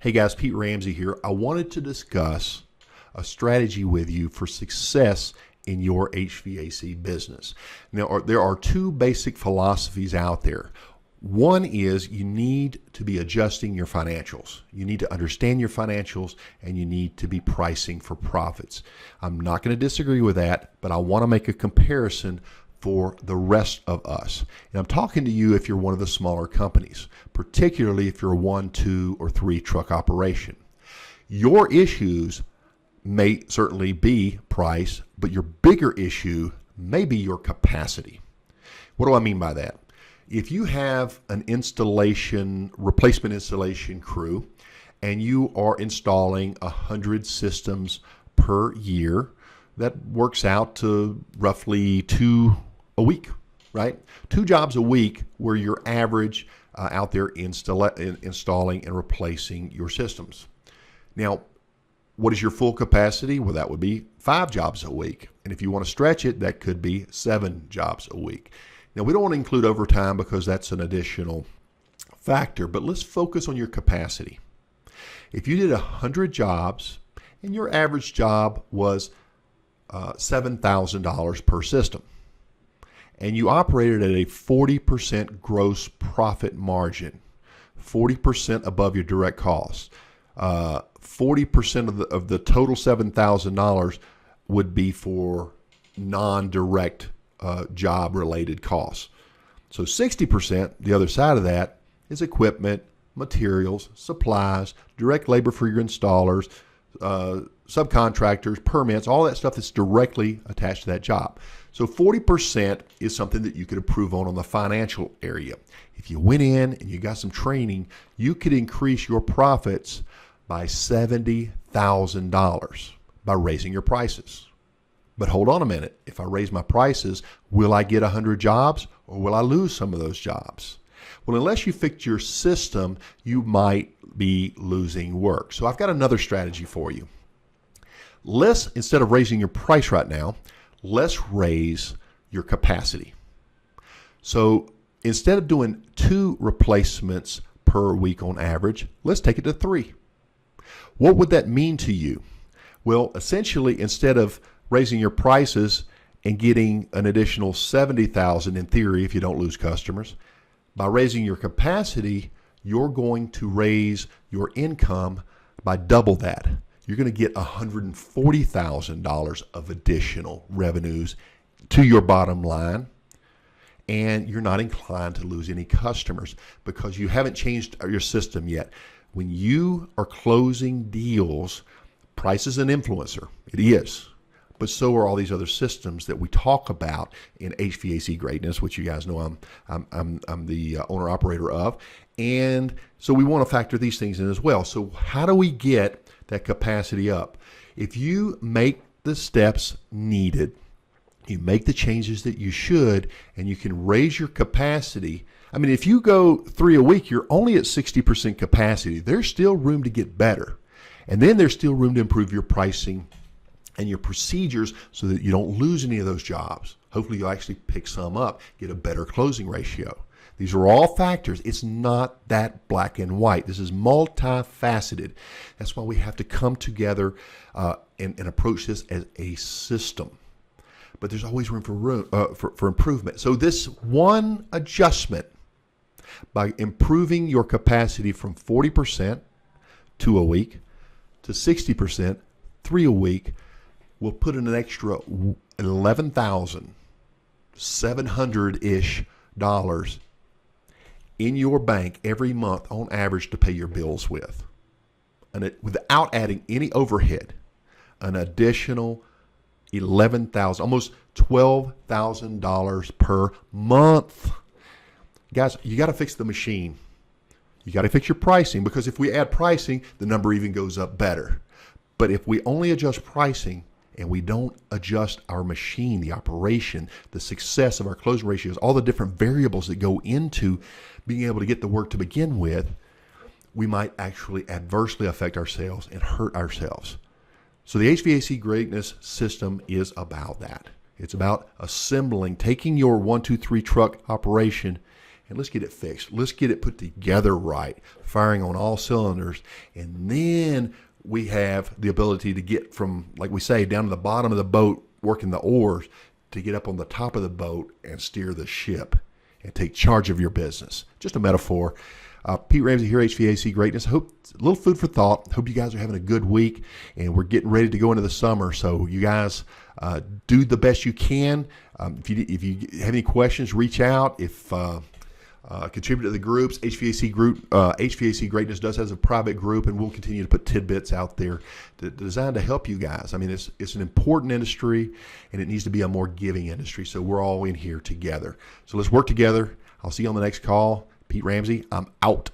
Hey guys, Pete Ramsey here. I wanted to discuss a strategy with you for success in your HVAC business. Now, there are two basic philosophies out there. One is you need to be adjusting your financials. You need to understand your financials and you need to be pricing for profits. I'm not going to disagree with that, but I want to make a comparison for the rest of us. And I'm talking to you if you're one of the smaller companies, particularly if you're a 1, 2, or 3 truck operation. Your issues may certainly be price, but your bigger issue may be your capacity. What do I mean by that? If you have an replacement installation crew, and you are installing 100 systems per year, that works out to roughly 2 a week, right? 2 jobs a week where you're average out there installing and replacing your systems. Now, what is your full capacity? Well, that would be 5 jobs a week. And if you want to stretch it, that could be 7 jobs a week. Now, we don't want to include overtime because that's an additional factor, but let's focus on your capacity. If you did 100 jobs and your average job was $7,000 per system, and you operated at a 40% gross profit margin, 40% above your direct costs, 40% of the total $7,000 would be for non-direct job-related costs. So 60%, the other side of that, is equipment, materials, supplies, direct labor for your installers, subcontractors, permits, all that stuff that's directly attached to that job. So 40% is something that you could improve on the financial area. If you went in and you got some training, you could increase your profits by $70,000 by raising your prices. But hold on a minute. If I raise my prices, will I get 100 jobs or will I lose some of those jobs? Well, unless you fix your system, you might be losing work. So I've got another strategy for you. Instead of raising your price right now, let's raise your capacity. So instead of doing 2 replacements per week on average, let's take it to 3. What would that mean to you? Well, essentially, instead of raising your prices and getting an additional $70,000 in theory if you don't lose customers, by raising your capacity, you're going to raise your income by double that. You're going to get $140,000 of additional revenues to your bottom line, and you're not inclined to lose any customers because you haven't changed your system yet. When you are closing deals, price is an influencer. It is. But so are all these other systems that we talk about in HVAC greatness, which you guys know I'm the owner operator of. And so we want to factor these things in as well. So how do we get that capacity up? If you make the steps needed, you make the changes that you should, and you can raise your capacity. I mean, if you go 3 a week, you're only at 60% capacity. There's still room to get better. And then there's still room to improve your pricing and your procedures so that you don't lose any of those jobs. Hopefully you'll actually pick some up, get a better closing ratio. These are all factors. It's not that black and white. This is multifaceted. That's why we have to come together and approach this as a system. But there's always room for improvement. So this one adjustment, by improving your capacity from 40% 2 a week to 60% 3 a week, will put in an extra $11,700-ish in your bank every month on average to pay your bills with. And without adding any overhead, an additional $11,000, almost $12,000 per month. Guys, you got to fix the machine. You got to fix your pricing, because if we add pricing, the number even goes up better. But if we only adjust pricing and we don't adjust our machine, the operation, the success of our closing ratios, all the different variables that go into being able to get the work to begin with, we might actually adversely affect our sales and hurt ourselves. So the HVAC greatness system is about that. It's about assembling, taking your 1, 2, 3 truck operation and let's get it fixed. Let's get it put together right, firing on all cylinders. And then we have the ability to get from, like we say, down to the bottom of the boat, working the oars, to get up on the top of the boat and steer the ship and take charge of your business. Just a metaphor. Pete Ramsey here, HVAC Greatness. Hope a little food for thought. Hope you guys are having a good week, and we're getting ready to go into the summer. So you guys do the best you can. If you have any questions, reach out. If contribute to the groups. HVAC Greatness does has a private group, and we'll continue to put tidbits out there designed to help you guys. I mean, it's an important industry, and it needs to be a more giving industry. So we're all in here together. So let's work together. I'll see you on the next call. Pete Ramsey, I'm out.